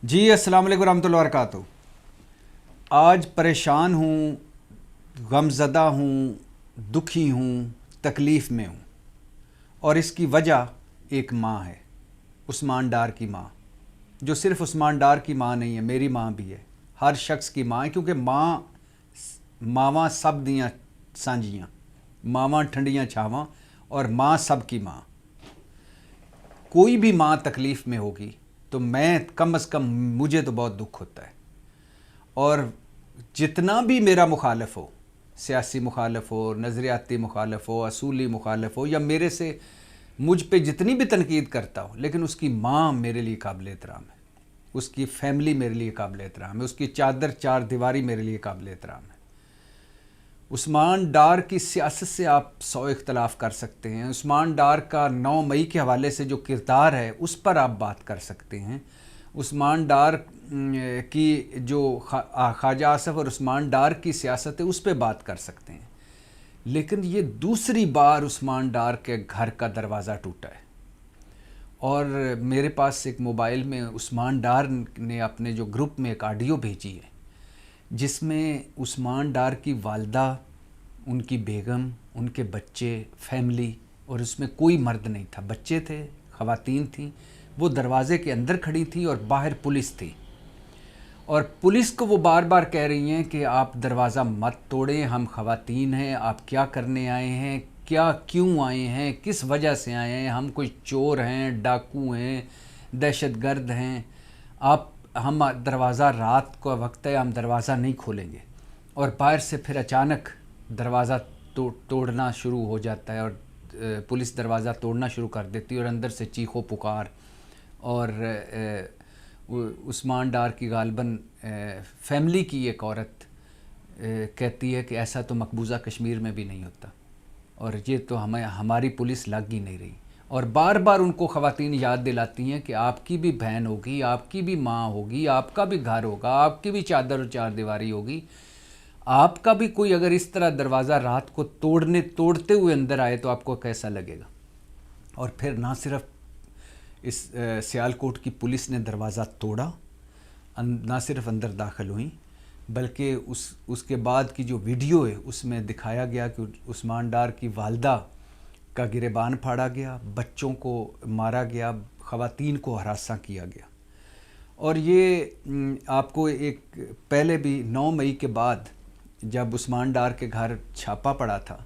जी अस्सलाम वालेकुम रहमतुल्लाहि व बरकातुहू। आज परेशान हूँ, गमज़दा हूँ, दुखी हूँ, तकलीफ़ में हूँ। और इसकी वजह एक माँ है, उस्मान डार की माँ, जो सिर्फ़ उस्मान डार की माँ नहीं है, मेरी माँ भी है, हर शख्स की माँ है। क्योंकि मावां सब दियाँ सांझियाँ, मावां ठंडियाँ छावां, और माँ सब की माँ। कोई भी माँ तकलीफ़ में होगी तो मैं कम अज़ कम मुझे तो बहुत दुख होता है। और जितना भी मेरा मुखालफ हो, सियासी मुखालफ हो, नज़रियाती मुखालफ हो, असूली मुखालफ हो, या मेरे से मुझ पे जितनी भी तनकीद करता हो, लेकिन उसकी माँ मेरे लिए काबिल एहतराम है, उसकी फैमिली मेरे लिए काबिल एहतराम है, उसकी चादर चार दीवारी मेरे लिए काबिल एहतराम है। उस्मान डार की सियासत से आप 100 इख्तलाफ कर सकते हैं, उस्मान डार का 9 मई के हवाले से जो किरदार है उस पर आप बात कर सकते हैं, उस्मान डार की जो ख्वाजा आसफ़ और उस्मान डार की सियासत है उस पर बात कर सकते हैं। लेकिन ये दूसरी बार उस्मान डार के घर का दरवाज़ा टूटा है। और मेरे पास एक मोबाइल में उस्मान डार ने अपने जो ग्रुप में एक ऑडियो भेजी है, जिसमें उस्मान डार की वालदा, उनकी बेगम, उनके बच्चे, फैमिली, और उसमें कोई मर्द नहीं था, बच्चे थे, ख़वातीन थीं, वो दरवाज़े के अंदर खड़ी थी और बाहर पुलिस थी। और पुलिस को वो बार बार कह रही हैं कि आप दरवाज़ा मत तोड़ें, हम ख़वातीन हैं, आप क्या करने आए हैं, क्या क्यों आए हैं, किस वजह से आए हैं, हम कोई चोर हैं, डाकू हैं, दहशतगर्द हैं, हम दरवाज़ा, रात का वक्त है, हम दरवाज़ा नहीं खोलेंगे। और बाहर से फिर अचानक दरवाज़ा तोड़ना शुरू हो जाता है, और पुलिस दरवाज़ा तोड़ना शुरू कर देती है, और अंदर से चीखो पुकार। और उस्मान डार की गालबन फैमिली की एक औरत कहती है कि ऐसा तो मकबूजा कश्मीर में भी नहीं होता, और ये तो हमारी पुलिस लग ही नहीं रही। और बार बार उनको ख़वातीन याद दिलाती हैं कि आपकी भी बहन होगी, आपकी भी माँ होगी, आपका भी घर होगा, आपकी भी चादर और चार दीवारी होगी, आपका भी कोई अगर इस तरह दरवाज़ा रात को तोड़ते हुए अंदर आए तो आपको कैसा लगेगा। और फिर ना सिर्फ इस सियालकोट की पुलिस ने दरवाज़ा तोड़ा, ना सिर्फ अंदर दाखिल हुई, बल्कि उसके बाद की जो वीडियो है उसमें दिखाया गया कि उस्मान डार की वालदा का गिरेबान फाड़ा गया, बच्चों को मारा गया, ख़वातीन को हरासा किया गया। और ये आपको एक पहले भी 9 मई के बाद जब उस्मान डार के घर छापा पड़ा था,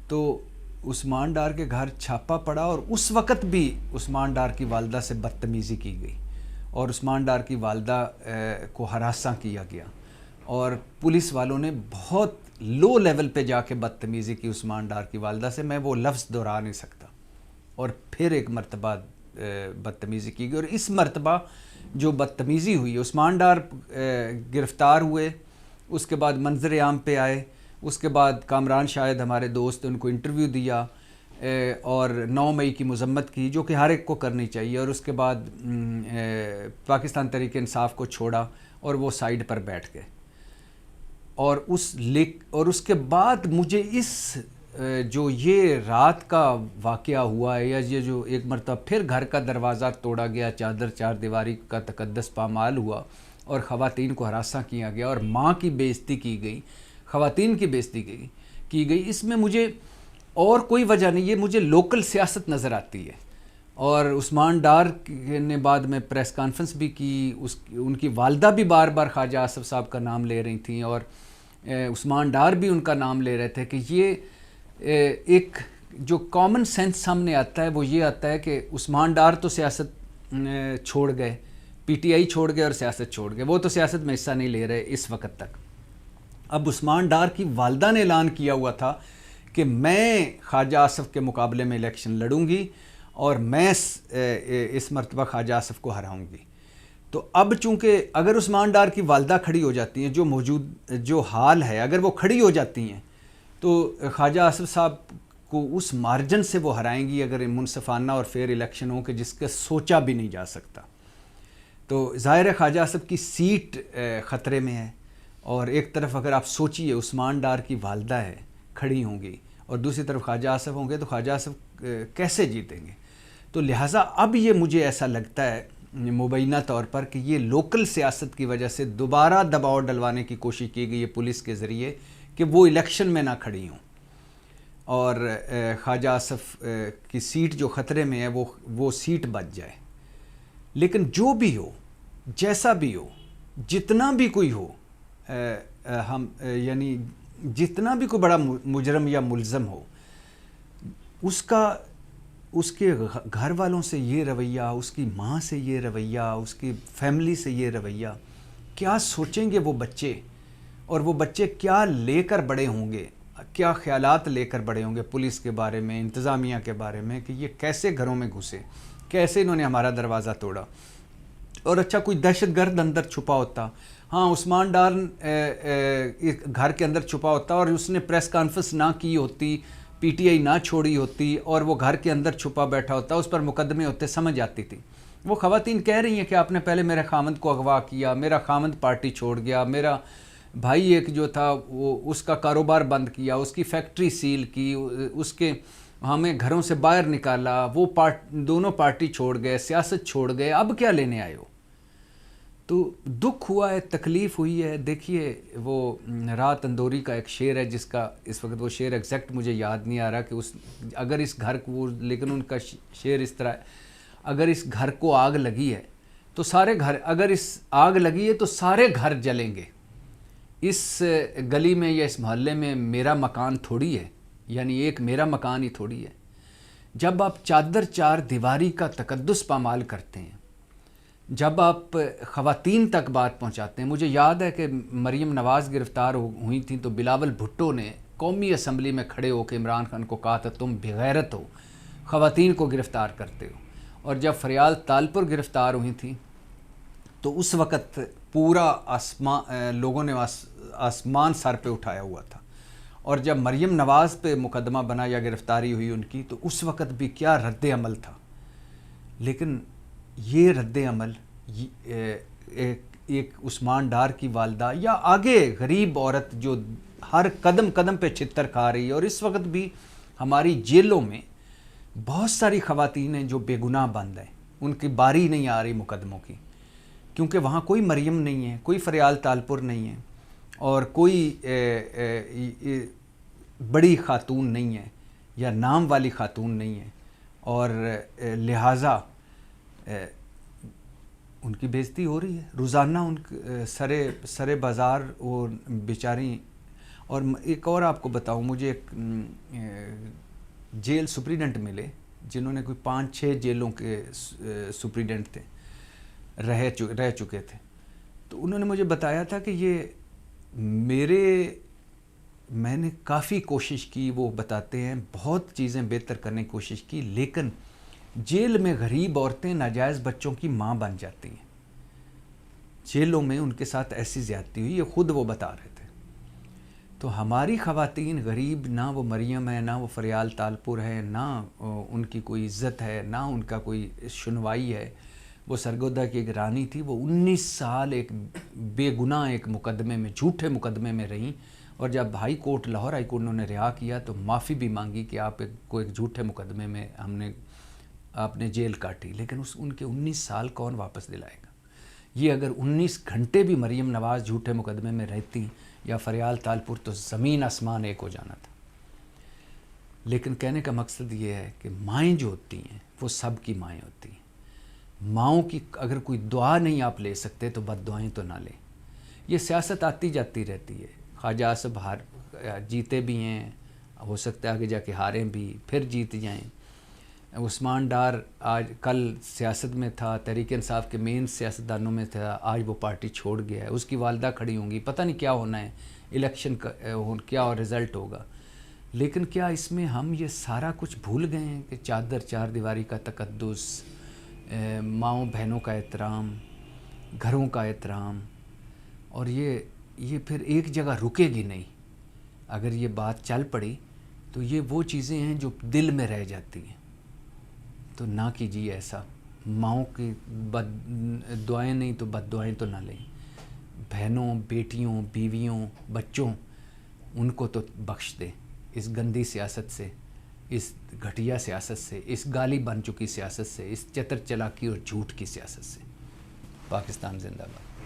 तो उस्मान डार के घर छापा पड़ा और उस वक़्त भी उस्मान डार की वालदा से बदतमीज़ी की गई, और उस्मान डार की वालदा को हरासा किया गया, और पुलिस वालों ने बहुत लो लेवल पे जाके बदतमीज़ी की उस्मान डार की वालदा से, मैं वो लफ्ज़ दोहरा नहीं सकता। और फिर एक मरतबा बदतमीज़ी की गई, और इस मरतबा जो बदतमीज़ी हुई, उस्मान डार गिरफ़्तार हुए, उसके बाद मंजर आम पे आए, उसके बाद कामरान शाहिद हमारे दोस्त, उनको इंटरव्यू दिया और 9 मई की मज़म्मत की, जो कि हर एक को करनी चाहिए। और उसके बाद पाकिस्तान तहरीक इंसाफ को छोड़ा और वो साइड पर बैठ गए। और उसके बाद मुझे जो ये रात का वाक़या हुआ है, या ये जो एक मरतबा फिर घर का दरवाज़ा तोड़ा गया, चादर चार दीवारी का तकद्दस पामाल हुआ, और ख़वातीन को हरासा किया गया, और माँ की बेइज्जती की गई, ख़वातीन की बेइज्जती की गई, इसमें मुझे और कोई वजह नहीं, ये मुझे लोकल सियासत नज़र आती है। और उस्मान डार ने बाद में प्रेस कॉन्फ्रेंस भी की, उनकी वालदा भी बार बार ख्वाजा आसफ़ साहब का नाम ले रही थी, और उस्मान डार भी उनका नाम ले रहे थे कि ये एक जो कॉमन सेंस सामने आता है वो ये आता है कि उस्मान डार तो सियासत छोड़ गए, पीटीआई छोड़ गए और सियासत छोड़ गए, वो तो सियासत में हिस्सा नहीं ले रहे इस वक्त तक। अब उस्मान डार की वालदा ने ऐलान किया हुआ था कि मैं ख्वाजा आसफ़ के मुकाबले में इलेक्शन लड़ूंगी, और मैं इस मरतबा ख्वाजा आसफ़ को हराऊंगी। तो अब चूँकि अगर उस्मान डार की वालदा खड़ी हो जाती हैं, जो हाल है, अगर वो खड़ी हो जाती हैं, तो ख्वाजा आसफ़ साहब को उस मार्जिन से वो हराएंगी, अगर मुनसफ़ाना और फेयर इलेक्शन हो कि जिसका सोचा भी नहीं जा सकता। तो ज़ाहिर है ख्वाजा आसफ़ की सीट ख़तरे में है, और एक तरफ अगर आप सोचिए उस्मान डार की वालदा है खड़ी होंगी, और दूसरी तरफ ख्वाजा आसफ़ होंगे, तो ख्वाजा आसफ़ कैसे जीतेंगे। तो लिहाजा अब ये मुझे ऐसा लगता है مبینہ طور پر کہ یہ لوکل سیاست کی وجہ سے دوبارہ دباؤ ڈلوانے کی کوشش کی گئی ہے پولیس کے ذریعے کہ وہ الیکشن میں نہ کھڑی ہوں اور خواجہ آصف کی سیٹ جو خطرے میں ہے وہ سیٹ بچ جائے. لیکن جو بھی ہو، جیسا بھی ہو، جتنا بھی کوئی ہو، ہم یعنی جتنا بھی کوئی بڑا مجرم یا ملزم ہو، اس کے گھر والوں سے یہ رویہ، اس کی ماں سے یہ رویہ، اس کی فیملی سے یہ رویہ، کیا سوچیں گے وہ بچے، اور وہ بچے کیا لے کر بڑے ہوں گے، کیا خیالات لے کر بڑے ہوں گے پولیس کے بارے میں، انتظامیہ کے بارے میں، کہ یہ کیسے گھروں میں گھسے، کیسے انہوں نے ہمارا دروازہ توڑا. اور اچھا کوئی دہشت گرد اندر چھپا ہوتا، ہاں عثمان ڈار گھر کے اندر چھپا ہوتا اور اس نے پریس کانفرنس نہ کی ہوتی، پی ٹی آئی نہ چھوڑی ہوتی اور وہ گھر کے اندر چھپا بیٹھا ہوتا، اس پر مقدمے ہوتے، سمجھ آتی تھی. وہ خواتین کہہ رہی ہیں کہ آپ نے پہلے میرے خامند کو اغوا کیا، میرا خامند پارٹی چھوڑ گیا، میرا بھائی ایک جو تھا وہ اس کا کاروبار بند کیا، اس کی فیکٹری سیل کی، اس کے ہمیں گھروں سے باہر نکالا، وہ دونوں پارٹی چھوڑ گئے، سیاست چھوڑ گئے، اب کیا لینے آئے ہو؟ تو دکھ ہوا ہے، تکلیف ہوئی ہے. دیکھیے وہ رات اندوری کا ایک شعر ہے جس کا اس وقت وہ شعر ایگزیکٹ مجھے یاد نہیں آ رہا کہ اگر اس گھر کو، لیکن ان کا شعر اس طرح ہے، اگر اس گھر کو آگ لگی ہے تو سارے گھر، اگر اس آگ لگی ہے تو سارے گھر جلیں گے، اس گلی میں یا اس محلے میں میرا مکان تھوڑی ہے، یعنی ایک میرا مکان ہی تھوڑی ہے. جب آپ چادر چار دیواری کا تقدس پامال کرتے ہیں، جب آپ خواتین تک بات پہنچاتے ہیں. مجھے یاد ہے کہ مریم نواز گرفتار ہوئی تھیں تو بلاول بھٹو نے قومی اسمبلی میں کھڑے ہو کے عمران خان کو کہا تھا تم بغیرت ہو، خواتین کو گرفتار کرتے ہو. اور جب فریال تالپور گرفتار ہوئی تھیں تو اس وقت پورا لوگوں نے آسمان سر پہ اٹھایا ہوا تھا. اور جب مریم نواز پہ مقدمہ بنا یا گرفتاری ہوئی ان کی تو اس وقت بھی کیا رد عمل تھا. لیکن یہ رد عمل ایک عثمان ڈار کی والدہ یا آگے غریب عورت جو ہر قدم قدم پہ چھتر کھا رہی ہے، اور اس وقت بھی ہماری جیلوں میں بہت ساری خواتین ہیں جو بے گناہ بند ہیں، ان کی باری نہیں آ رہی مقدموں کی، کیونکہ وہاں کوئی مریم نہیں ہے، کوئی فریال تالپور نہیں ہے، اور کوئی بڑی خاتون نہیں ہے یا نام والی خاتون نہیں ہے، اور لہٰذا ان کی بے عزتی ہو رہی ہے روزانہ. ان سرے بازار وہ بیچاری. اور ایک اور آپ کو بتاؤں، مجھے ایک جیل سپریڈنٹ ملے جنہوں نے کوئی 5-6 جیلوں کے سپریڈنٹ تھے، رہ چکے تھے. تو انہوں نے مجھے بتایا تھا کہ یہ میں نے کافی کوشش کی، وہ بتاتے ہیں بہت چیزیں بہتر کرنے کی کوشش کی، لیکن جیل میں غریب عورتیں ناجائز بچوں کی ماں بن جاتی ہیں. جیلوں میں ان کے ساتھ ایسی زیادتی ہوئی، یہ خود وہ بتا رہے تھے. تو ہماری خواتین غریب، نہ وہ مریم ہے، نہ وہ فریال تالپور ہے، نہ ان کی کوئی عزت ہے، نہ ان کا کوئی سنوائی ہے. وہ سرگودا کی ایک رانی تھی، وہ 19 سال ایک بے گناہ ایک مقدمے میں، جھوٹے مقدمے میں رہیں، اور جب لاہور ہائی کورٹ نے رہا کیا تو معافی بھی مانگی کہ آپ کو ایک جھوٹے مقدمے میں آپ نے جیل کاٹی. لیکن ان کے 19 سال کون واپس دلائے گا؟ یہ اگر 19 گھنٹے بھی مریم نواز جھوٹے مقدمے میں رہتی یا فریال تالپور تو زمین آسمان ایک ہو جانا تھا. لیکن کہنے کا مقصد یہ ہے کہ مائیں جو ہوتی ہیں وہ سب کی مائیں ہوتی ہیں. ماؤں کی اگر کوئی دعا نہیں آپ لے سکتے تو بد دعائیں تو نہ لیں. یہ سیاست آتی جاتی رہتی ہے. خواجہ آصف جیتے بھی ہیں، ہو سکتا ہے آگے جا کے ہاریں بھی، پھر جیت جائیں. عثمان ڈار کل سیاست میں تھا، تحریک انصاف کے مین سیاستدانوں میں تھا، آج وہ پارٹی چھوڑ گیا ہے. اس کی والدہ کھڑی ہوں گی، پتہ نہیں کیا ہونا ہے، الیکشن کا کیا رزلٹ ہوگا. لیکن کیا اس میں ہم یہ سارا کچھ بھول گئے ہیں کہ چادر چار دیواری کا تقدس، ماؤں بہنوں کا احترام، گھروں کا احترام، اور یہ پھر ایک جگہ رکے گی نہیں. اگر یہ بات چل پڑی تو یہ وہ چیزیں ہیں جو دل میں رہ جاتی ہیں. تو نہ کیجیے ایسا. ماؤں کی دعائیں نہیں تو بد دعائیں تو نہ لیں. بہنوں، بیٹیوں، بیویوں، بچوں، ان کو تو بخش دیں اس گندی سیاست سے، اس گھٹیا سیاست سے، اس گالی بن چکی سیاست سے، اس چتر چلاکی اور جھوٹ کی سیاست سے۔ پاکستان زندہ باد۔